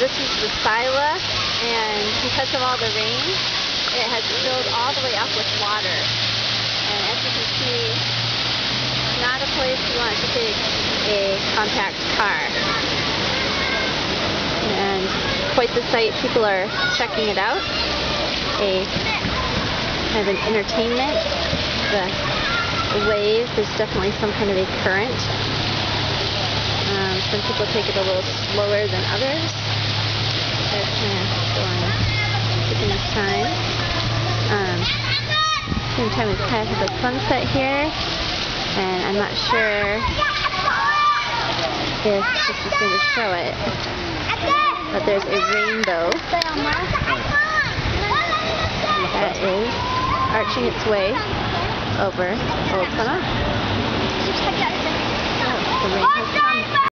this is the silah, and because of all the rain, it has filled all the way up with water. And as you can see, it's not a place you want to take a compact car. And quite the sight. People are checking it out. A kind of an entertainment. The wave is definitely some kind of a current. Some people take it a little slower than others. They're kind of going, taking this time. Same time we kind of have the sunset here, and I'm not sure if this is going to show it, but there's a rainbow that is arching its way over Old Summer. The rain has come.